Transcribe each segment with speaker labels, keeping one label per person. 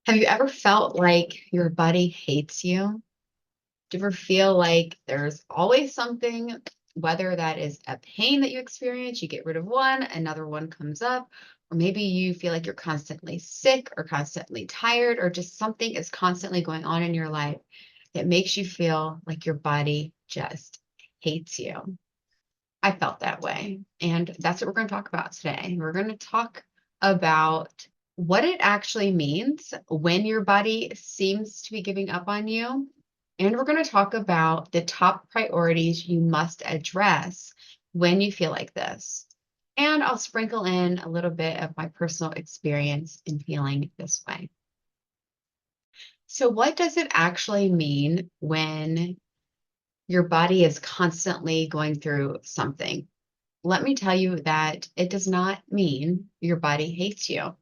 Speaker 1: Have you ever felt like your body hates you? Do you ever feel like there's always something, whether that is a pain that you experience, you get rid of one, another one comes up, or maybe you feel like you're constantly sick or constantly tired, or just something is constantly going on in your life that makes you feel like your body just hates you? I felt that way. And that's what we're going to talk about today. We're going to talk about what it actually means when your body seems to be giving up on you. And we're going to talk about the top priorities you must address when you feel like this. And I'll sprinkle in a little bit of my personal experience in feeling this way. So, what does it actually mean when your body is constantly going through something? Let me tell you that it does not mean your body hates you.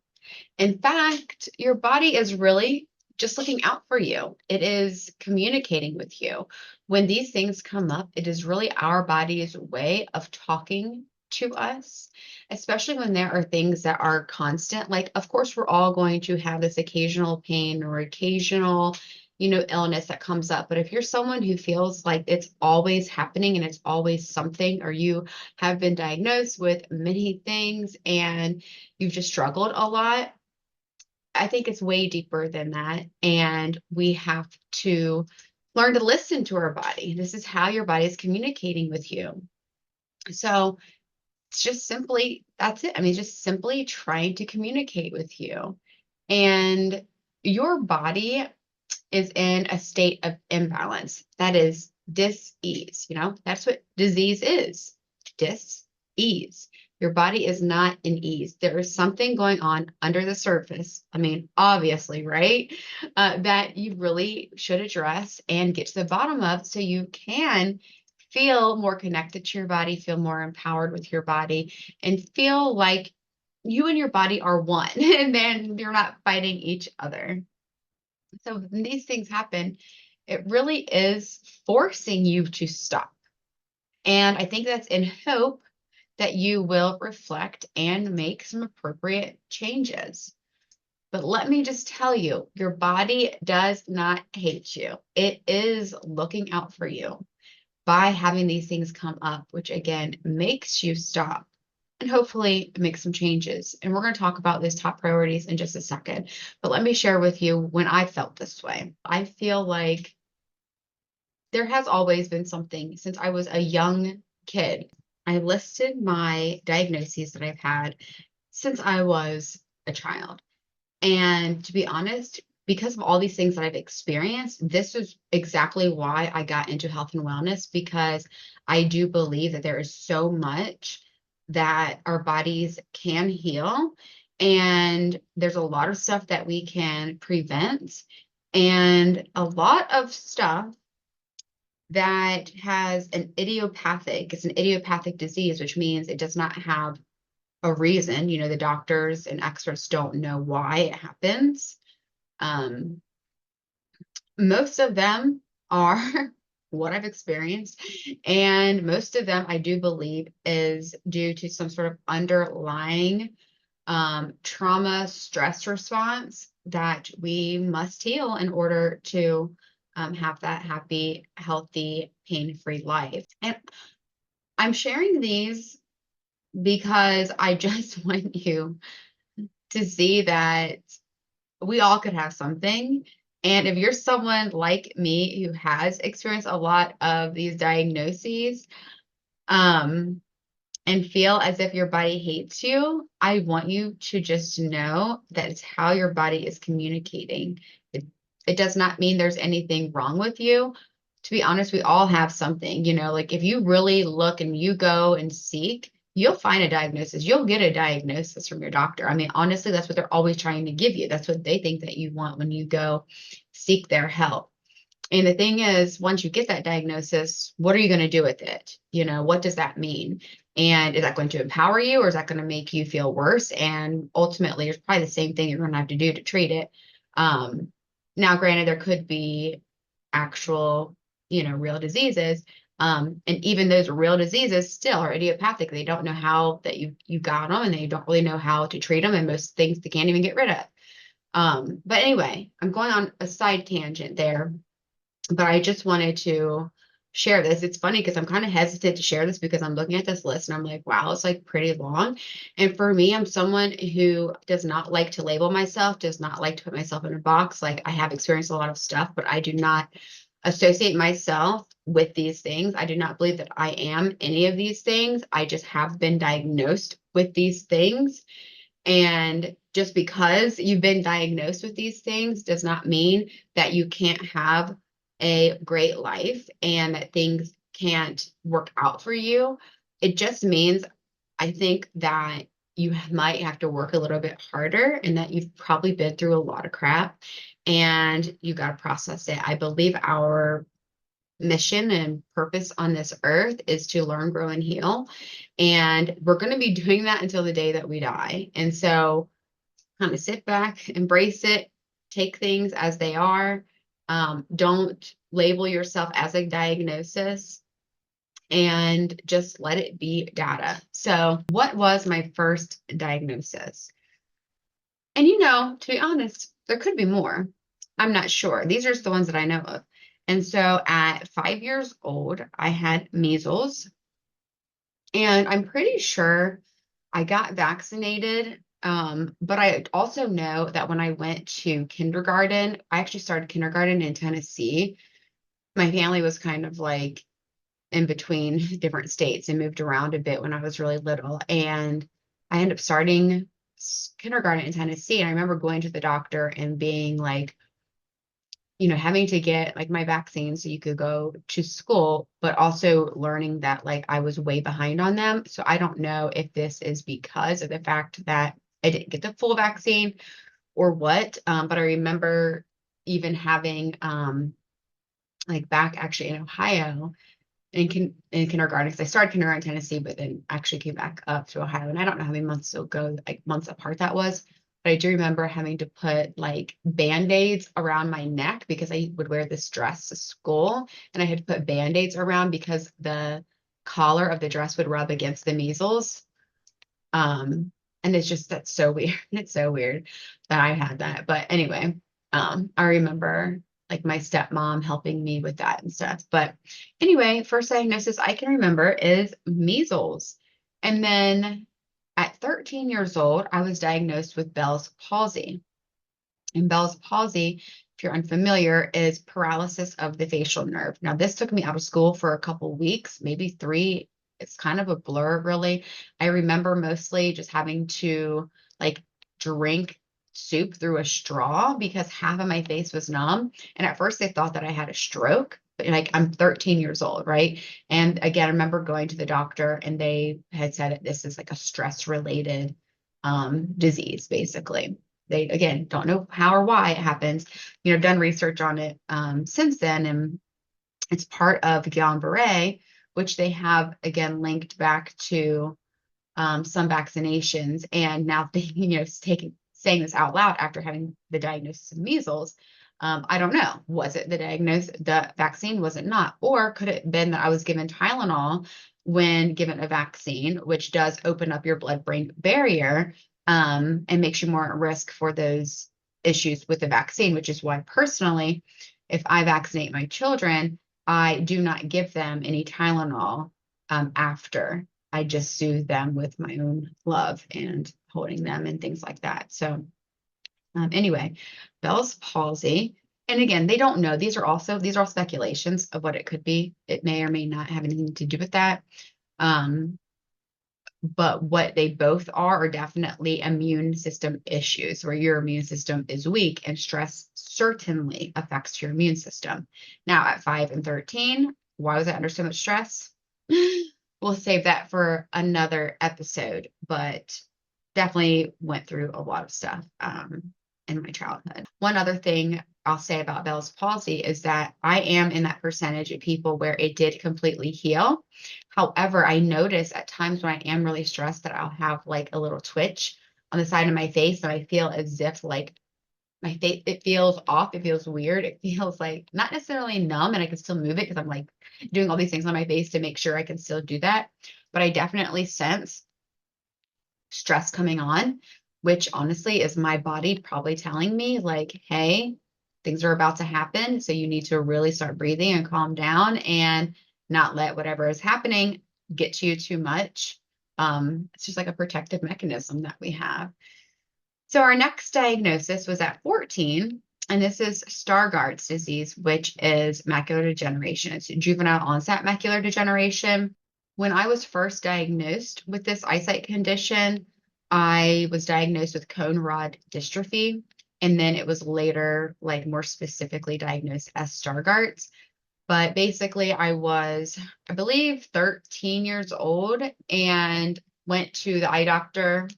Speaker 1: In fact, your body is really just looking out for you. It is communicating with you. When these things come up, it is really our body's way of talking to us, especially when there are things that are constant. Like, of course, we're all going to have this occasional pain or occasional, illness that comes up. But if you're someone who feels like it's always happening and it's always something, or you have been diagnosed with many things and you've just struggled a lot, I think it's way deeper than that. And we have to learn to listen to our body. This is how your body is communicating with you. So it's just simply, that's it. I mean, just simply trying to communicate with you. And your body is in a state of imbalance. That is dis-ease. That's what disease is. Dis-ease. Your body is not in ease. There is something going on under the surface. I mean, obviously, right? That you really should address and get to the bottom of so you can feel more connected to your body, feel more empowered with your body, and feel like you and your body are one, and then you're not fighting each other. So when these things happen, it really is forcing you to stop. And I think that's in hope that you will reflect and make some appropriate changes. But let me just tell you, your body does not hate you. It is looking out for you by having these things come up, which again makes you stop and hopefully make some changes. And we're going to talk about these top priorities in just a second. But let me share with you when I felt this way. I feel like there has always been something since I was a young kid. I listed my diagnoses that I've had since I was a child. And to be honest, because of all these things that I've experienced, this is exactly why I got into health and wellness, because I do believe that there is so much that our bodies can heal. And there's a lot of stuff that we can prevent, and a lot of stuff that has it's an idiopathic disease, which means it does not have a reason. The doctors and experts don't know why it happens. Um, Most of them are what I've experienced, and most of them I do believe is due to some sort of underlying trauma stress response that we must heal in order to have that happy, healthy, pain-free life. And I'm sharing these because I just want you to see that we all could have something. And if you're someone like me who has experienced a lot of these diagnoses, um, and feel as if your body hates you, I want you to just know that it's how your body is communicating. It does not mean there's anything wrong with you. To be honest, we all have something, like if you really look and you go and seek, you'll find a diagnosis. You'll get a diagnosis from your doctor. I mean, honestly, that's what they're always trying to give you. That's what they think that you want when you go seek their help. And the thing is, once you get that diagnosis, what are you going to do with it? What does that mean? And is that going to empower you, or is that going to make you feel worse? And ultimately, it's probably the same thing you're going to have to do to treat it. Now, granted, there could be actual, real diseases. And even those real diseases still are idiopathic. They don't know how that you got them, and they don't really know how to treat them. And most things they can't even get rid of. But anyway, I'm going on a side tangent there, but I just wanted to share this. It's funny because I'm kind of hesitant to share this because I'm looking at this list and I'm like, wow, it's like pretty long. And for me, I'm someone who does not like to label myself, does not like to put myself in a box. Like I have experienced a lot of stuff, but I do not associate myself with these things. I do not believe that I am any of these things. I just have been diagnosed with these things. And just because you've been diagnosed with these things does not mean that you can't have a great life and that things can't work out for you. It just means, I think, that you might have to work a little bit harder and that you've probably been through a lot of crap and you got to process it. I believe our mission and purpose on this earth is to learn, grow, and heal. And we're going to be doing that until the day that we die. And so kind of sit back, embrace it, take things as they are. Don't label yourself as a diagnosis and just let it be data. So, what was my first diagnosis? And to be honest, there could be more. I'm not sure. These are just the ones that I know of. And so at 5 years old, I had measles. And I'm pretty sure I got vaccinated. But I also know that when I went to kindergarten, I actually started kindergarten in Tennessee. My family was kind of like in between different states and moved around a bit when I was really little. And I ended up starting kindergarten in Tennessee. And I remember going to the doctor and being like, having to get like my vaccine so you could go to school, but also learning that like I was way behind on them. So I don't know if this is because of the fact that I didn't get the full vaccine or what. But I remember even having like back actually in Ohio in kindergarten, because I started kindergarten in Tennessee, but then actually came back up to Ohio. And I don't know how many months ago, like months apart that was. But I do remember having to put like band-aids around my neck because I would wear this dress to school. And I had to put band-aids around because the collar of the dress would rub against the measles. And that's so weird. It's so weird that I had that. But anyway, I remember like my stepmom helping me with that and stuff. But anyway, first diagnosis I can remember is measles. And then at 13 years old, I was diagnosed with Bell's palsy. And Bell's palsy, if you're unfamiliar, is paralysis of the facial nerve. Now, this took me out of school for a couple weeks, maybe 3. It's kind of a blur, really. I remember mostly just having to like drink soup through a straw because half of my face was numb. And at first, they thought that I had a stroke. But like I'm 13 years old, right? And again, I remember going to the doctor and they had said that this is like a stress related disease, basically. They, again, don't know how or why it happens. Done research on it since then, and it's part of Guillain-Barré, which they have, again, linked back to some vaccinations. And now thinking, saying this out loud after having the diagnosis of measles, I don't know. Was it the vaccine? Was it not? Or could it have been that I was given Tylenol when given a vaccine, which does open up your blood-brain barrier and makes you more at risk for those issues with the vaccine, which is why personally, if I vaccinate my children, I do not give them any Tylenol after. I just soothe them with my own love and holding them and things like that. So anyway, Bell's palsy. And again, they don't know. These are all speculations of what it could be. It may or may not have anything to do with that. But what they both are definitely immune system issues where your immune system is weak and stress certainly affects your immune system. Now at 5 and 13, why was I under so much stress? We'll save that for another episode, but definitely went through a lot of stuff in my childhood. One other thing I'll say about Bell's palsy is that I am in that percentage of people where it did completely heal. However, I notice at times when I am really stressed that I'll have like a little twitch on the side of my face, and I feel as if like my face, it feels off, it feels weird, it feels like not necessarily numb, and I can still move it because I'm like doing all these things on my face to make sure I can still do that. But I definitely sense stress coming on. which honestly is my body probably telling me like, hey, things are about to happen. So you need to really start breathing and calm down and not let whatever is happening get to you too much. It's just like a protective mechanism that we have. So our next diagnosis was at 14, and this is Stargardt's disease, which is macular degeneration. It's juvenile onset macular degeneration. When I was first diagnosed with this eyesight condition, I was diagnosed with cone rod dystrophy, and then it was later, like more specifically diagnosed as Stargardt's. But basically, I was, I believe, 13 years old and went to the eye doctor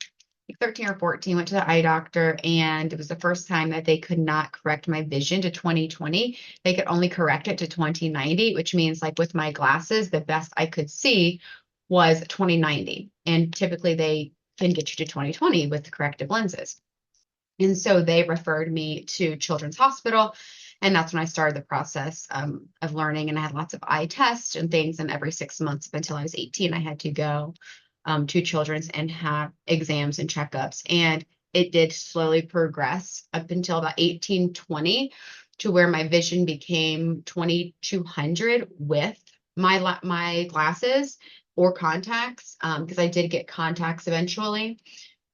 Speaker 1: 13 or 14, went to the eye doctor, and it was the first time that they could not correct my vision to 20/20. They could only correct it to 20/90, which means like with my glasses, the best I could see was 20/90. And typically they can get you to 20/20 with corrective lenses. And so they referred me to Children's Hospital. And that's when I started the process of learning. And I had lots of eye tests and things. And every 6 months up until I was 18, I had to go to Children's and have exams and checkups. And it did slowly progress up until about 18/20 to where my vision became 2200 with my glasses or contacts, because I did get contacts eventually.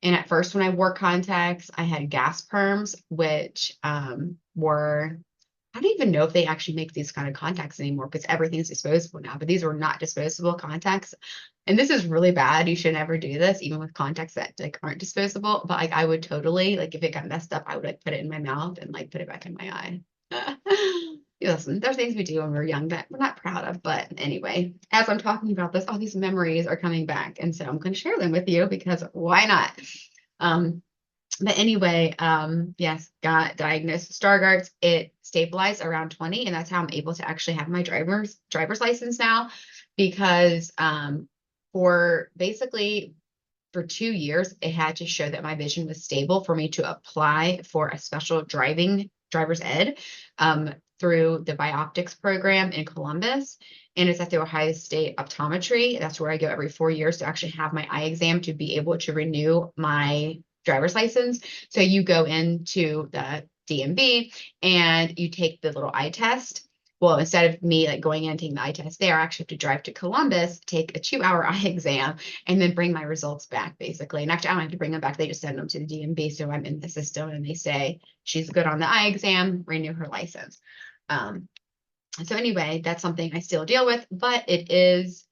Speaker 1: And at first, when I wore contacts, I had gas perms, which were, I don't even know if they actually make these kind of contacts anymore because everything's disposable now, but these were not disposable contacts. And this is really bad. You should never do this, even with contacts that like aren't disposable. But like I would totally, like if it got messed up, I would like put it in my mouth and like put it back in my eye. Listen, there's things we do when we're young that we're not proud of. But anyway, as I'm talking about this, all these memories are coming back. And so I'm going to share them with you because why not? Um, but anyway, yes, got diagnosed with Stargardt's. It stabilized around 20, and that's how I'm able to actually have my driver's license now, because for basically for 2 years, it had to show that my vision was stable for me to apply for a special driver's ed through the Bioptics program in Columbus. And it's at the Ohio State Optometry. That's where I go every 4 years to actually have my eye exam to be able to renew my driver's license. So you go into the DMV and you take the little eye test. Well, instead of me like going in and taking the eye test there, I actually have to drive to Columbus, take a 2-hour eye exam, and then bring my results back, basically. And actually, I don't have to bring them back. They just send them to the DMV. So I'm in the system and they say she's good on the eye exam, renew her license. So anyway, that's something I still deal with, but it is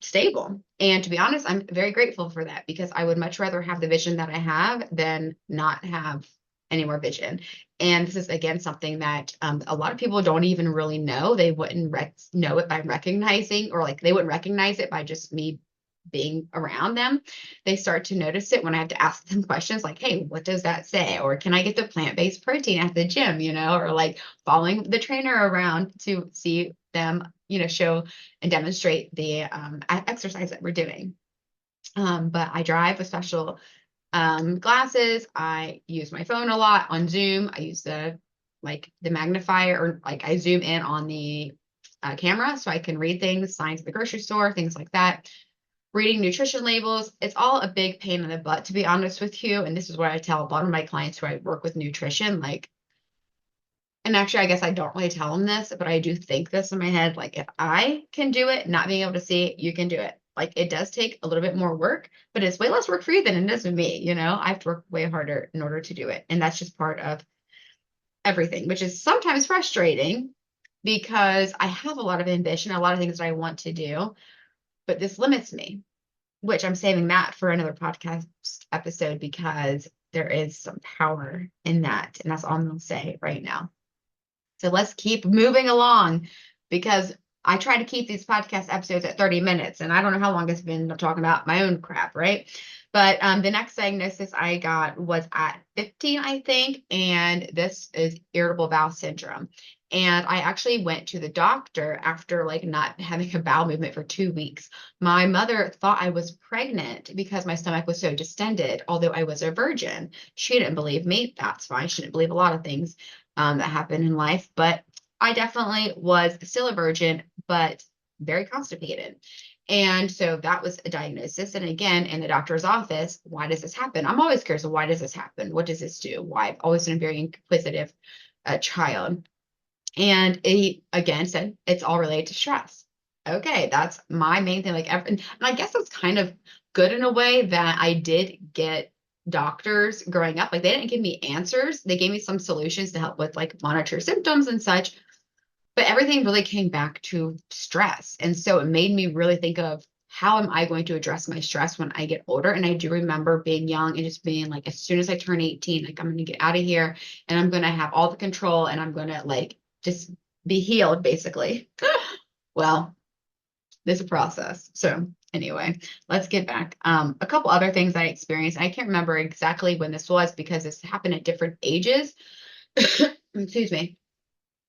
Speaker 1: stable. And to be honest, I'm very grateful for that because I would much rather have the vision that I have than not have any more vision. And this is again something that a lot of people don't even really know. They wouldn't know it by recognizing, or like they wouldn't recognize it by just me being around them. They start to notice it when I have to ask them questions like, hey, what does that say? Or can I get the plant-based protein at the gym, or like following the trainer around to see them, show and demonstrate the exercise that we're doing. But I drive with special glasses. I use my phone a lot on Zoom. I use the magnifier, or like I zoom in on the camera so I can read things, signs at the grocery store, things like that. Reading nutrition labels, it's all a big pain in the butt, to be honest with you. And this is what I tell a lot of my clients who I work with nutrition, and actually, I guess I don't really tell them this, but I do think this in my head, like if I can do it, not being able to see it, you can do it. Like it does take a little bit more work, but it's way less work for you than it is with me. I have to work way harder in order to do it. And that's just part of everything, which is sometimes frustrating because I have a lot of ambition, a lot of things that I want to do, but this limits me, which I'm saving that for another podcast episode because there is some power in that. And that's all I'm going to say right now. So let's keep moving along because I try to keep these podcast episodes at 30 minutes, and I don't know how long it's been talking about my own crap, right? But the next diagnosis I got was at 15, I think, and this is irritable bowel syndrome. And I actually went to the doctor after not having a bowel movement for 2 weeks. My mother thought I was pregnant because my stomach was so distended, although I was a virgin. She didn't believe me. That's fine. She didn't believe a lot of things that happen in life, but I definitely was still a virgin, but very constipated. And so that was a diagnosis. And again, in the doctor's office, why does this happen? I'm always curious, why does this happen? What does this do? Why? I've always been a very inquisitive child. And he again said, it's all related to stress. Okay, that's my main thing. Like, and I guess it's kind of good in a way that I did get doctors growing up. Like, they didn't give me answers. They gave me some solutions to help with like monitor symptoms and such. But everything really came back to stress. And so it made me really think of, how am I going to address my stress when I get older? And I do remember being young and just being like, as soon as I turn 18, like, I'm going to get out of here and I'm going to have all the control and I'm going to like just be healed, basically. Well, there's a process. So anyway, let's get back. A couple other things I experienced. I can't remember exactly when this was because this happened at different ages. Excuse me.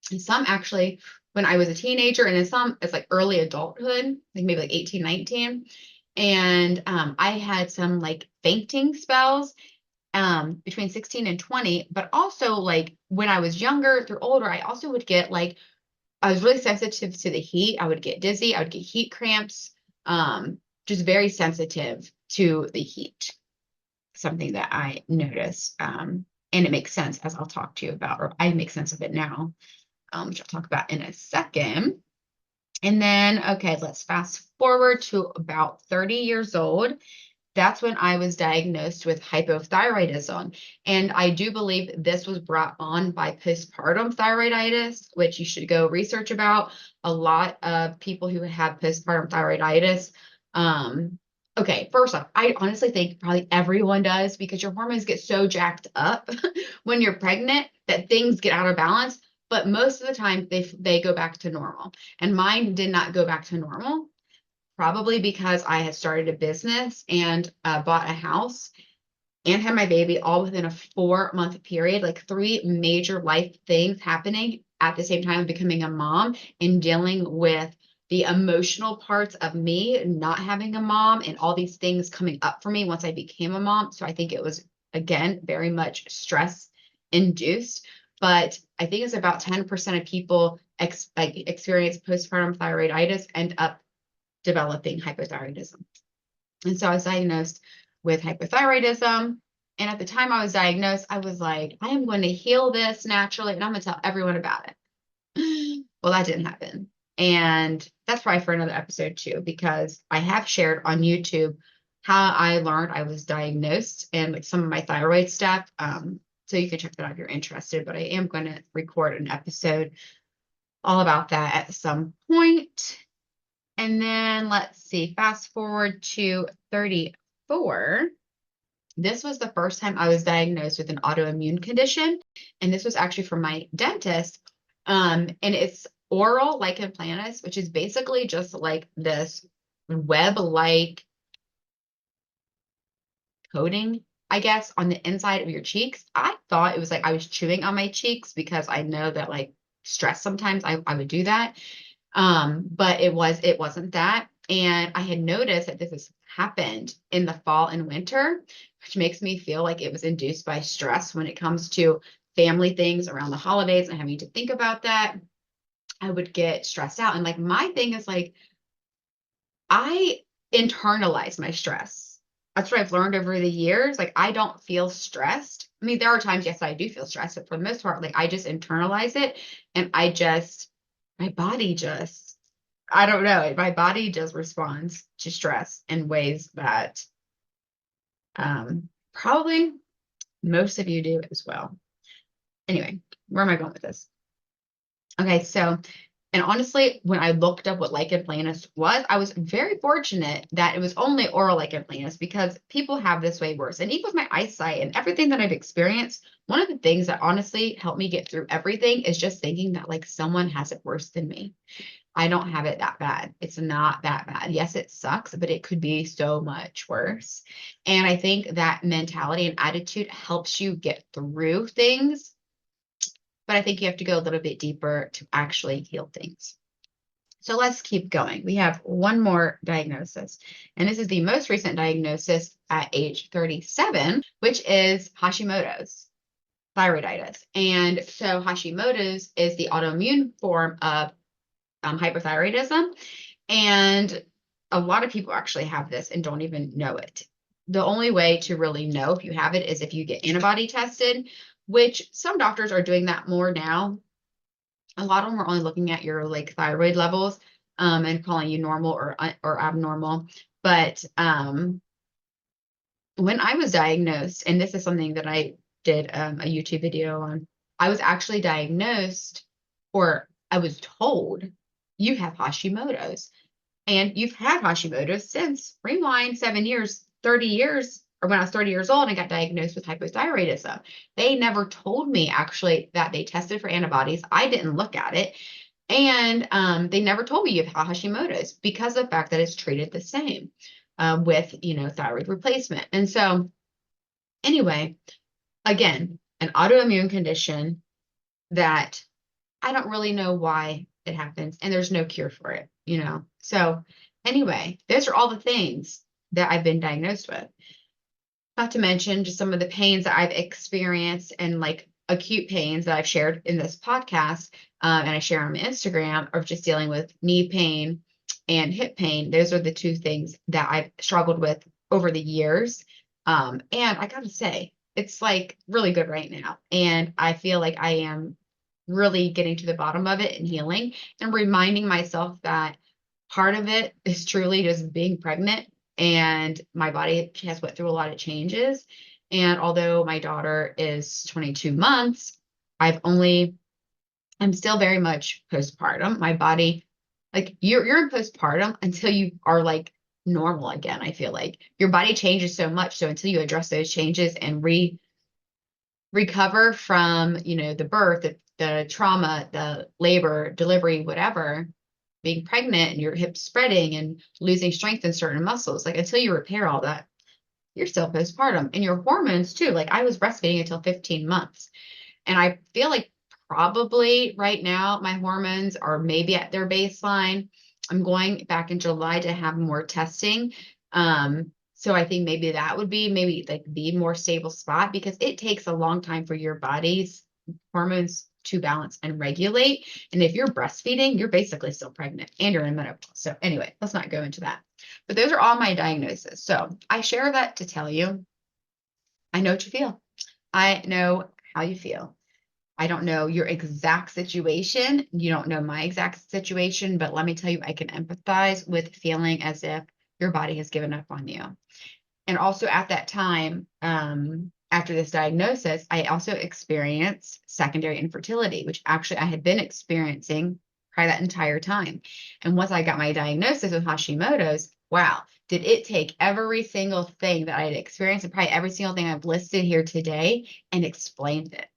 Speaker 1: And some actually when I was a teenager, and then some it's like early adulthood, like maybe like 18, 19. And I had some like fainting spells between 16 and 20, but also like when I was younger through older, I also would get like, I was really sensitive to the heat. I would get dizzy, I would get heat cramps, just very sensitive to the heat, something that I noticed. And it makes sense as I'll talk to you about, or I make sense of it now, which I'll talk about in a second. And then, okay, let's fast forward to about 30 years old. That's when I was diagnosed with hypothyroidism. And I do believe this was brought on by postpartum thyroiditis, which you should go research about. A lot of people who have postpartum thyroiditis, okay, first off, I honestly think probably everyone does, because your hormones get so jacked up when you're pregnant that things get out of balance. But most of the time they go back to normal. And mine did not go back to normal, probably because I had started a business and bought a house and had my baby all within a 4-month period, like 3 major life things happening at the same time of becoming a mom and dealing with the emotional parts of me not having a mom and all these things coming up for me once I became a mom. So I think it was, again, very much stress induced. But I think it's about 10% of people experience postpartum thyroiditis end up developing hypothyroidism. And so I was diagnosed with hypothyroidism. And at the time I was diagnosed, I was like, I am going to heal this naturally and I'm going to tell everyone about it. Well, that didn't happen. And that's probably for another episode too, because I have shared on YouTube how I learned I was diagnosed and like some of my thyroid stuff. So you can check that out if you're interested, but I am going to record an episode all about that at some point. And then let's see, fast forward to 34. This was the first time I was diagnosed with an autoimmune condition. And this was actually from my dentist. And it's oral lichen planus, which is basically just like this web-like coating, I guess, on the inside of your cheeks. I thought it was like I was chewing on my cheeks because I know that like stress sometimes I would do that. But it wasn't that. And I had noticed that this has happened in the fall and winter, which makes me feel like it was induced by stress when it comes to family things around the holidays and having to think about that. I would get stressed out. And like my thing is like, I internalize my stress. That's what I've learned over the years. Like, I don't feel stressed. I mean, there are times, yes, I do feel stressed, but for the most part, like I just internalize it and my body just, I don't know, my body just responds to stress in ways that probably most of you do as well. Anyway, where am I going with this? Okay, so, and honestly, when I looked up what lichen planus was, I was very fortunate that it was only oral lichen planus, because people have this way worse. And even with my eyesight and everything that I've experienced, one of the things that honestly helped me get through everything is just thinking that like someone has it worse than me. I don't have it that bad. It's not that bad. Yes, it sucks, but it could be so much worse. And I think that mentality and attitude helps you get through things. But I think you have to go a little bit deeper to actually heal things. So let's keep going. We have one more diagnosis, and this is the most recent diagnosis at age 37, which is Hashimoto's thyroiditis. And so Hashimoto's is the autoimmune form of hypothyroidism. And a lot of people actually have this and don't even know it. The only way to really know if you have it is if you get antibody tested, which some doctors are doing that more now. A lot of them are only looking at your like thyroid levels, and calling you normal or abnormal. But when I was diagnosed, and this is something that I did a YouTube video on, I was actually diagnosed, or I was told, you have Hashimoto's. And you've had Hashimoto's since, rewind 7 years, 30 years, or when I was 30 years old and got diagnosed with hypothyroidism. They never told me actually that they tested for antibodies. I didn't look at it. And they never told me you have Hashimoto's because of the fact that it's treated the same with, thyroid replacement. And so anyway, again, an autoimmune condition that I don't really know why it happens, and there's no cure for it. So anyway, those are all the things that I've been diagnosed with. Not to mention just some of the pains that I've experienced and like acute pains that I've shared in this podcast, and I share on my Instagram, of just dealing with knee pain and hip pain. Those are the two things that I've struggled with over the years. And I gotta say, it's like really good right now. And I feel like I am really getting to the bottom of it and healing and reminding myself that part of it is truly just being pregnant, and my body has went through a lot of changes. And although my daughter is 22 months, I'm still very much postpartum. My body, like you're in postpartum until you are like normal again. I feel like your body changes so much. So until you address those changes and recover from, the birth, the trauma, the labor, delivery, whatever, being pregnant and your hips spreading and losing strength in certain muscles, like until you repair all that, you're still postpartum. And your hormones too. Like I was breastfeeding until 15 months. And I feel like probably right now my hormones are maybe at their baseline. I'm going back in July to have more testing. So I think maybe that would be maybe like the more stable spot, because it takes a long time for your body's hormones to balance and regulate. And if you're breastfeeding, you're basically still pregnant and you're in menopause. So anyway, let's not go into that. But those are all my diagnoses. So I share that to tell you, I know what you feel. I know how you feel. I don't know your exact situation. You don't know my exact situation, but let me tell you, I can empathize with feeling as if your body has given up on you. And also at that time, after this diagnosis, I also experienced secondary infertility, which actually I had been experiencing probably that entire time. And once I got my diagnosis with Hashimoto's, wow, did it take every single thing that I had experienced, and probably every single thing I've listed here today, and explained it.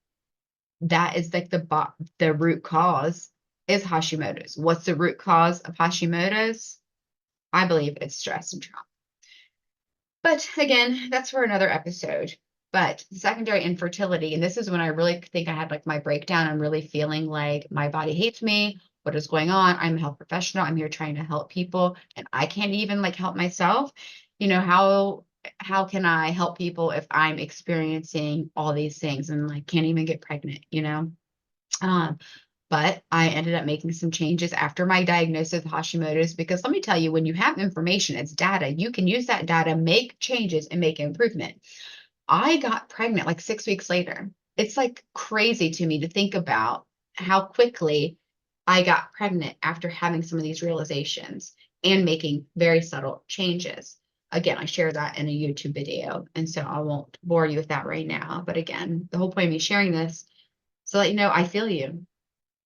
Speaker 1: That is like the root cause is Hashimoto's. What's the root cause of Hashimoto's? I believe it's stress and trauma. But again, that's for another episode. But secondary infertility, and this is when I really think I had like my breakdown. I'm really feeling like my body hates me. What is going on? I'm a health professional. I'm here trying to help people, and I can't even like help myself. How can I help people if I'm experiencing all these things and like can't even get pregnant? Um, but I ended up making some changes after my diagnosis of Hashimoto's, because let me tell you, when you have information, it's data. You can use that data, make changes, and make improvement. I got pregnant like 6 weeks later. It's like crazy to me to think about how quickly I got pregnant after having some of these realizations and making very subtle changes. Again, I share that in a YouTube video, and so I won't bore you with that right now. But again, the whole point of me sharing this, so that you know, I feel you.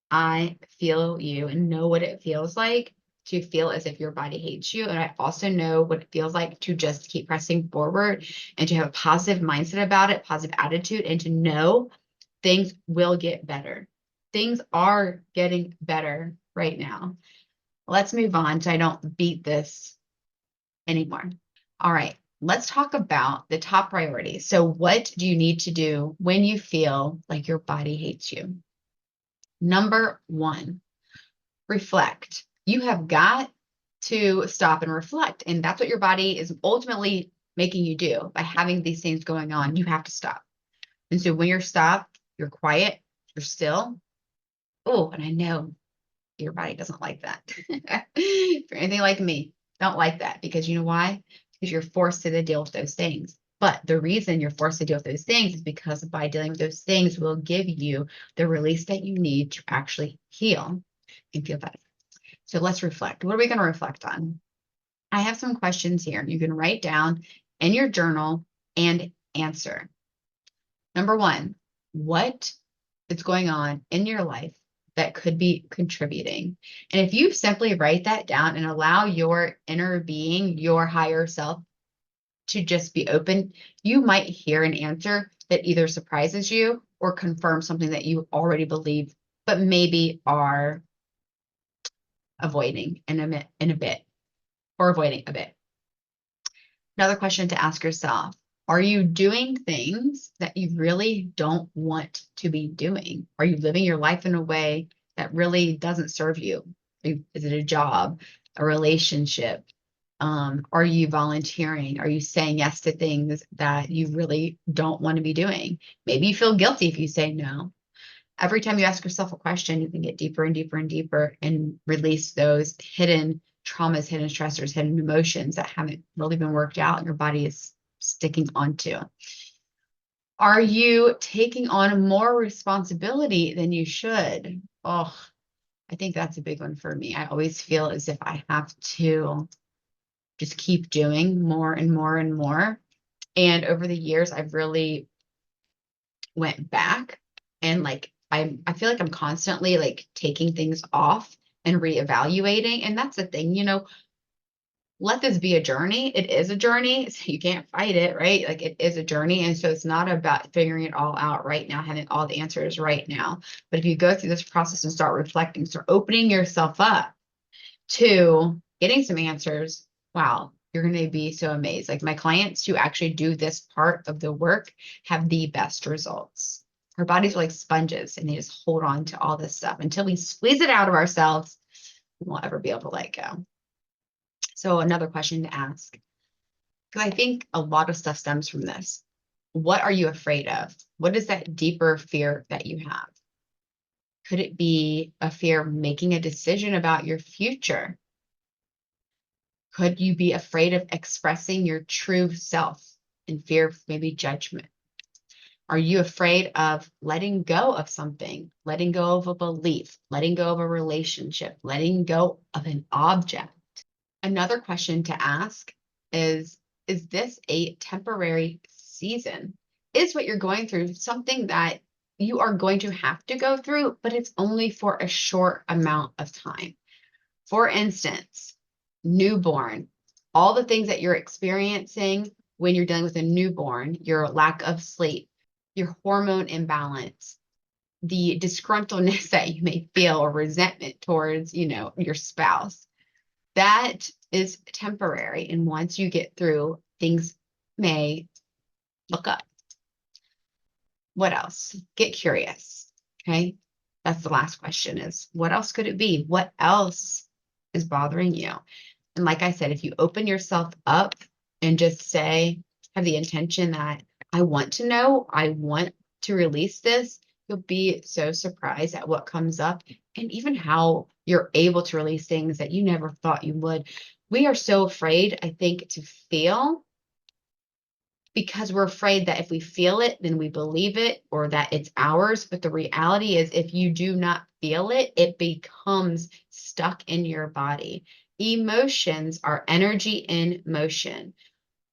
Speaker 1: I feel you and know what it feels like to feel as if your body hates you. And I also know what it feels like to just keep pressing forward and to have a positive mindset about it, positive attitude, and to know things will get better. Things are getting better right now. Let's move on so I don't beat this anymore. All right, let's talk about the top priorities. So, what do you need to do when you feel like your body hates you? Number one, reflect. You have got to stop and reflect. And that's what your body is ultimately making you do by having these things going on. You have to stop. And so when you're stopped, you're quiet, you're still. Oh, and I know your body doesn't like that. If you're anything like me, Don't like that because you know why? Because you're forced to deal with those things. But the reason you're forced to deal with those things is because by dealing with those things will give you the release that you need to actually heal and feel better. So let's reflect. What are we going to reflect on? I have some questions here. You can write down in your journal and answer. Number one, what is going on in your life that could be contributing? And if you simply write that down and allow your inner being, your higher self, to just be open, you might hear an answer that either surprises you or confirms something that you already believe, but maybe are avoiding in a bit or avoiding a bit. Another question to ask yourself, are you doing things that you really don't want to be doing? Are you living your life in a way that really doesn't serve you? Is it a job, a relationship? Are you volunteering? Are you saying yes to things that you really don't want to be doing? Maybe you feel guilty if you say no. Every time you ask yourself a question, you can get deeper and deeper and deeper and release those hidden traumas, hidden stressors, hidden emotions that haven't really been worked out and your body is sticking onto. Are you taking on more responsibility than you should? Oh, I think that's a big one for me. I always feel as if I have to just keep doing more and more and more. And over the years, I've really went back and like I feel like I'm constantly like taking things off and reevaluating. And that's the thing, let this be a journey. It is a journey. So you can't fight it, right? Like it is a journey. And so it's not about figuring it all out right now, having all the answers right now. But if you go through this process and start reflecting, start opening yourself up to getting some answers, wow, you're going to be so amazed. Like my clients who actually do this part of the work have the best results. Our bodies are like sponges and they just hold on to all this stuff until we squeeze it out of ourselves. We won't ever be able to let go. So another question to ask, because I think a lot of stuff stems from this. What are you afraid of? What is that deeper fear that you have? Could it be a fear of making a decision about your future? Could you be afraid of expressing your true self in fear of maybe judgment? Are you afraid of letting go of something, letting go of a belief, letting go of a relationship, letting go of an object? Another question to ask is this a temporary season? Is what you're going through something that you are going to have to go through, but it's only for a short amount of time? For instance, newborn, all the things that you're experiencing when you're dealing with a newborn, your lack of sleep, your hormone imbalance, the disgruntledness that you may feel or resentment towards, your spouse, that is temporary. And once you get through, things may look up. What else? Get curious. Okay. That's the last question is what else could it be? What else is bothering you? And like I said, if you open yourself up and just say, have the intention that I want to know, I want to release this, you'll be so surprised at what comes up and even how you're able to release things that you never thought you would. We are so afraid, I think, to feel because we're afraid that if we feel it, then we believe it or that it's ours. But the reality is, if you do not feel it, it becomes stuck in your body. Emotions are energy in motion.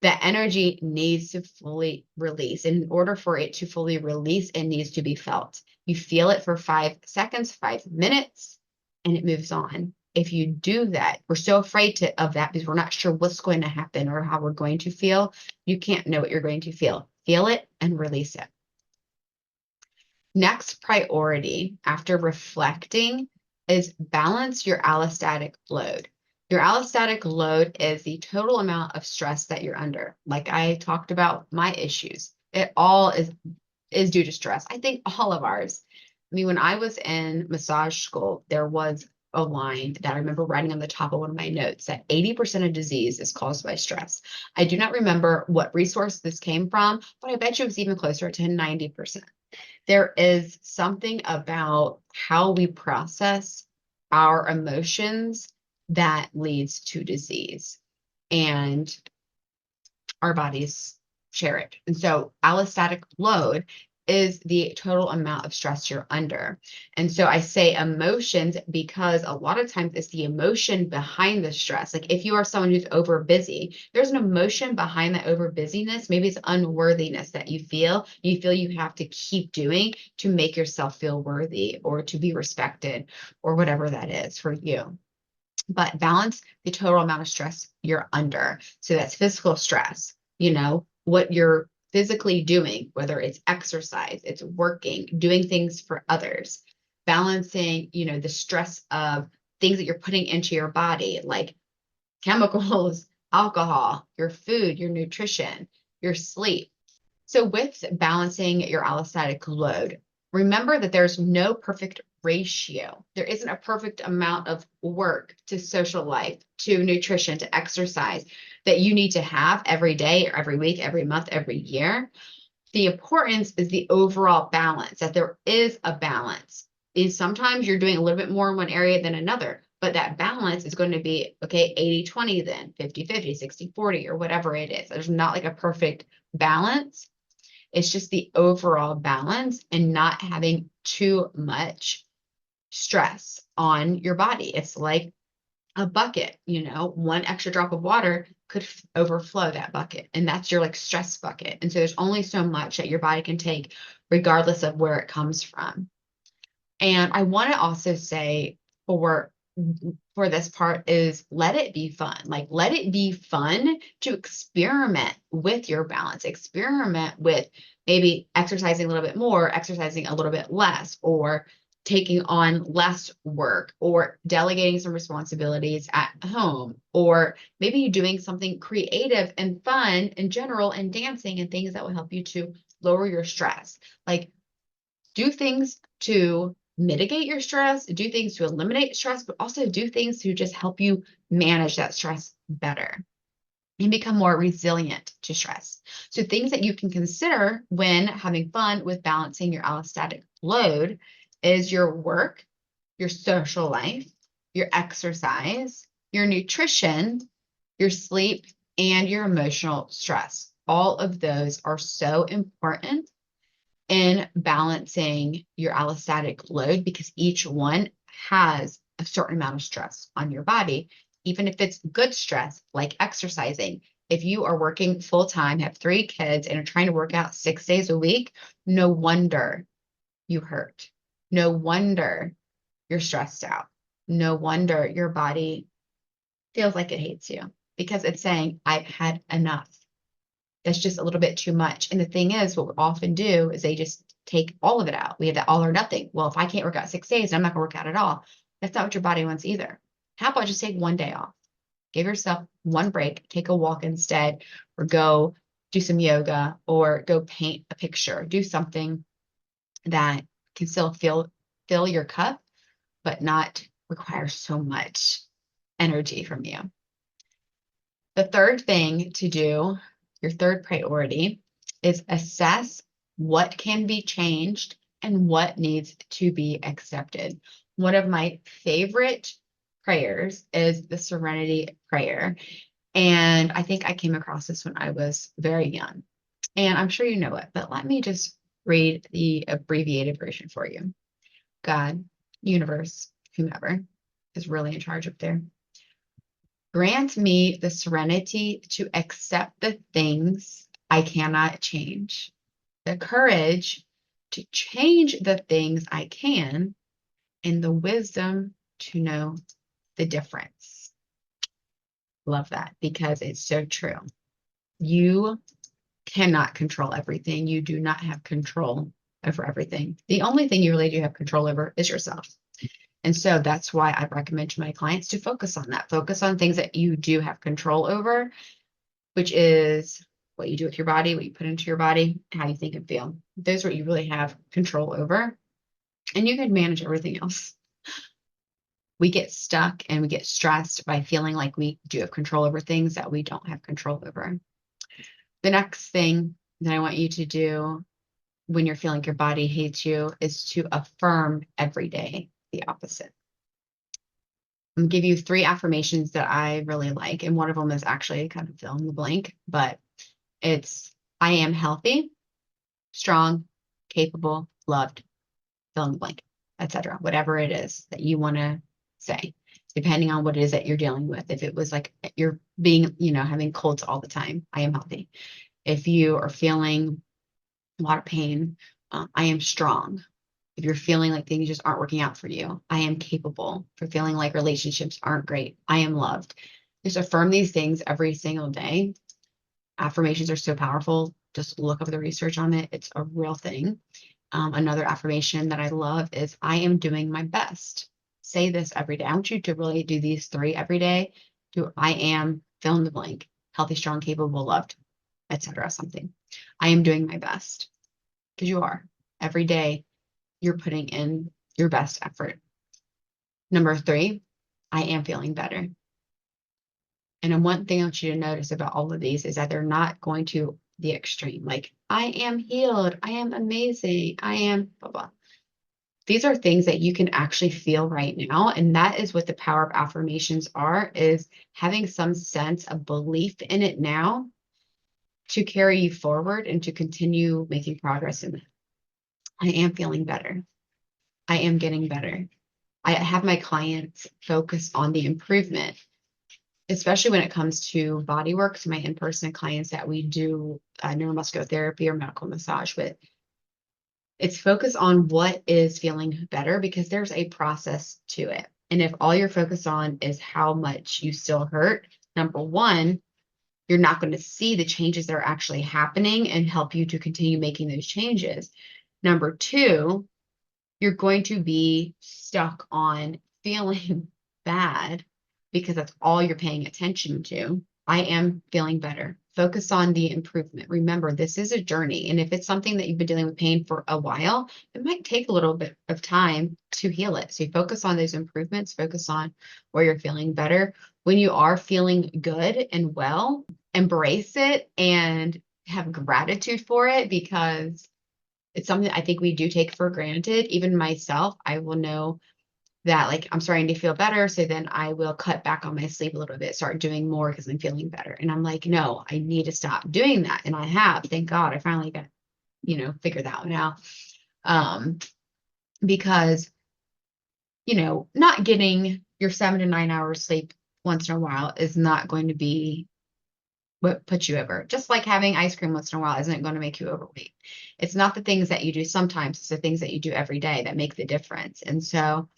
Speaker 1: That energy needs to fully release. In order for it to fully release, it needs to be felt. You feel it for 5 seconds, 5 minutes, and it moves on. If you do that, we're so afraid of that because we're not sure what's going to happen or how we're going to feel. You can't know what you're going to feel. Feel it and release it. Next priority after reflecting is balance your allostatic load. Your allostatic load is the total amount of stress that you're under. Like I talked about my issues, it all is due to stress. I think all of ours. I mean, when I was in massage school, there was a line that I remember writing on the top of one of my notes that 80% of disease is caused by stress. I do not remember what resource this came from, but I bet you it was even closer to 90%. There is something about how we process our emotions that leads to disease. And our bodies share it. And so allostatic load is the total amount of stress you're under. And so I say emotions because a lot of times it's the emotion behind the stress. Like if you are someone who's over busy, there's an emotion behind that over busyness. Maybe it's unworthiness that you feel. You feel you have to keep doing to make yourself feel worthy or to be respected or whatever that is for you. But balance the total amount of stress you're under. So that's physical stress, what you're physically doing, whether it's exercise, it's working, doing things for others, balancing, the stress of things that you're putting into your body, like chemicals, alcohol, your food, your nutrition, your sleep. So with balancing your allostatic load, remember that there's no perfect ratio. There isn't a perfect amount of work to social life, to nutrition, to exercise that you need to have every day, or every week, every month, every year. The importance is the overall balance, that there is a balance. Is sometimes you're doing a little bit more in one area than another, but that balance is going to be, okay, 80-20 then, 50-50, 60-40, or whatever it is. There's not like a perfect balance. It's just the overall balance and not having too much stress on your body. It's like a bucket, one extra drop of water could overflow that bucket. And that's your like stress bucket. And so there's only so much that your body can take, regardless of where it comes from. And I want to also say for this part is let it be fun. Like let it be fun to experiment with your balance, experiment with maybe exercising a little bit more, exercising a little bit less, or taking on less work, or delegating some responsibilities at home, or maybe doing something creative and fun in general and dancing and things that will help you to lower your stress. Like do things to mitigate your stress, do things to eliminate stress, but also do things to just help you manage that stress better and become more resilient to stress. So things that you can consider when having fun with balancing your allostatic load is your work, your social life, your exercise, your nutrition, your sleep, and your emotional stress. All of those are so important in balancing your allostatic load because each one has a certain amount of stress on your body, even if it's good stress, like exercising. If you are working full time, have 3 kids, and are trying to work out 6 days a week, no wonder you hurt. No wonder you're stressed out. No wonder your body feels like it hates you because it's saying, I've had enough. That's just a little bit too much. And the thing is, what we often do is they just take all of it out. We have that all or nothing. Well, if I can't work out 6 days, I'm not going to work out at all. That's not what your body wants either. How about just take one day off? Give yourself one break, take a walk instead, or go do some yoga, or go paint a picture. Do something that can still fill your cup, but not require so much energy from you. The third thing to do, your third priority, is assess what can be changed and what needs to be accepted. One of my favorite prayers is the Serenity Prayer. And I think I came across this when I was very young. And I'm sure you know it, but let me just read the abbreviated version for you. God, universe, whomever is really in charge up there. Grant me the serenity to accept the things I cannot change, the courage to change the things I can, and the wisdom to know the difference. Love that because it's so true. You cannot control everything. You do not have control over everything. The only thing you really do have control over is yourself. And so that's why I recommend to my clients to focus on that. Focus on things that you do have control over, which is what you do with your body, what you put into your body, how you think and feel. Those are what you really have control over. And you can manage everything else. We get stuck and we get stressed by feeling like we do have control over things that we don't have control over. The next thing that I want you to do when you're feeling your body hates you is to affirm every day the opposite. I'm gonna give you 3 affirmations that I really like, and one of them is actually kind of fill in the blank, but it's I am healthy, strong, capable, loved, fill in the blank, etc. Whatever it is that you want to say, depending on what it is that you're dealing with. If it was like you're being, having colds all the time, I am healthy. If you are feeling a lot of pain, I am strong. If you're feeling like things just aren't working out for you, I am capable. If you're feeling like relationships aren't great, I am loved. Just affirm these things every single day. Affirmations are so powerful. Just look up the research on it. It's a real thing. Another affirmation that I love is I am doing my best. Say this every day. I want you to really do these 3 every day. Do I am fill in the blank, healthy, strong, capable, loved, etc. Something. I am doing my best because you are. Every day you're putting in your best effort. Number 3, I am feeling better. And one thing I want you to notice about all of these is that they're not going to the extreme. Like, I am healed. I am amazing. I am blah, blah. These are things that you can actually feel right now. And that is what the power of affirmations are, is having some sense of belief in it now to carry you forward and to continue making progress in it. I am feeling better. I am getting better. I have my clients focus on the improvement, especially when it comes to body work. So my in-person clients that we do neuromuscular therapy or medical massage with, it's focused on what is feeling better because there's a process to it. And if all you're focused on is how much you still hurt, number one, you're not going to see the changes that are actually happening and help you to continue making those changes. Number two, you're going to be stuck on feeling bad because that's all you're paying attention to. I am feeling better. Focus on the improvement. Remember, this is a journey. And if it's something that you've been dealing with pain for a while, it might take a little bit of time to heal it. So you focus on those improvements, focus on where you're feeling better. When you are feeling good and well, embrace it and have gratitude for it, because it's something that I think we do take for granted. Even myself, I will know that like I'm starting to feel better. So then I will cut back on my sleep a little bit, start doing more because I'm feeling better. And I'm like, no, I need to stop doing that. And I have, thank God, I finally got, figured that one out. Because, not getting your 7 to 9 hours sleep once in a while is not going to be what puts you over. Just like having ice cream once in a while isn't going to make you overweight. It's not the things that you do sometimes, it's the things that you do every day that make the difference. And so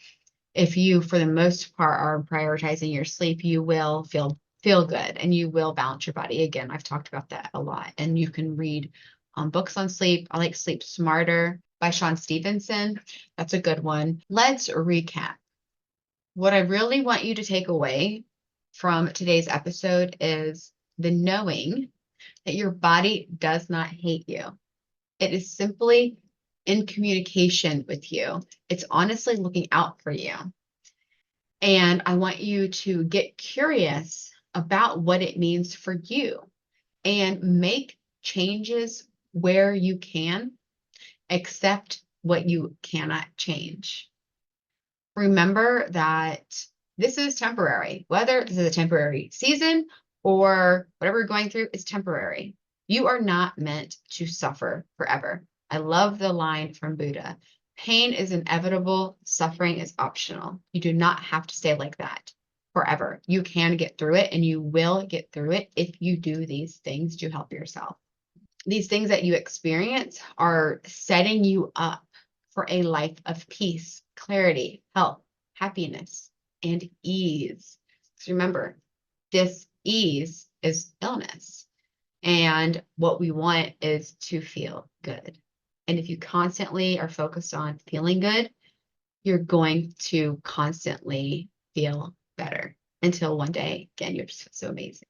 Speaker 1: if you, for the most part, are prioritizing your sleep, you will feel good and you will balance your body. Again, I've talked about that a lot. And you can read books on sleep. I like Sleep Smarter by Sean Stevenson. That's a good one. Let's recap. What I really want you to take away from today's episode is the knowing that your body does not hate you. It is simply in communication with you. It's honestly looking out for you. And I want you to get curious about what it means for you and make changes where you can, accept what you cannot change. Remember that this is temporary. Whether this is a temporary season or whatever you're going through is temporary. You are not meant to suffer forever. I love the line from Buddha. Pain is inevitable. Suffering is optional. You do not have to stay like that forever. You can get through it, and you will get through it if you do these things to help yourself. These things that you experience are setting you up for a life of peace, clarity, health, happiness, and ease. So remember, this ease is illness. And what we want is to feel good. And if you constantly are focused on feeling good, you're going to constantly feel better until one day, again, you're just so amazing.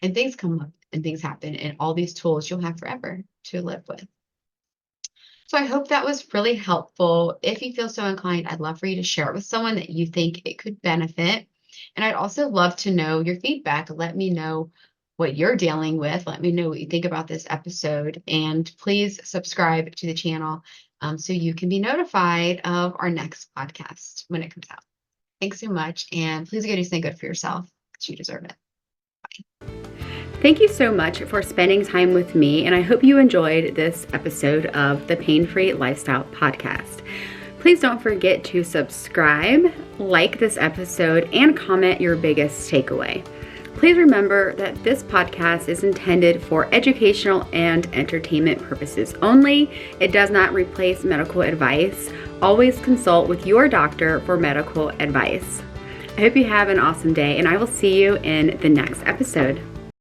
Speaker 1: And things come up and things happen, and all these tools you'll have forever to live with. So I hope that was really helpful. If you feel so inclined, I'd love for you to share it with someone that you think it could benefit. And I'd also love to know your feedback. Let me know what you're dealing with. Let me know what you think about this episode. And please subscribe to the channel so you can be notified of our next podcast when it comes out. Thanks so much. And please go do something good for yourself because you deserve it.
Speaker 2: Thank you so much for spending time with me, and I hope you enjoyed this episode of the Pain-Free Lifestyle Podcast. Please don't forget to subscribe, like this episode, and comment your biggest takeaway. Please remember that this podcast is intended for educational and entertainment purposes only. It does not replace medical advice. Always consult with your doctor for medical advice. I hope you have an awesome day, and I will see you in the next episode.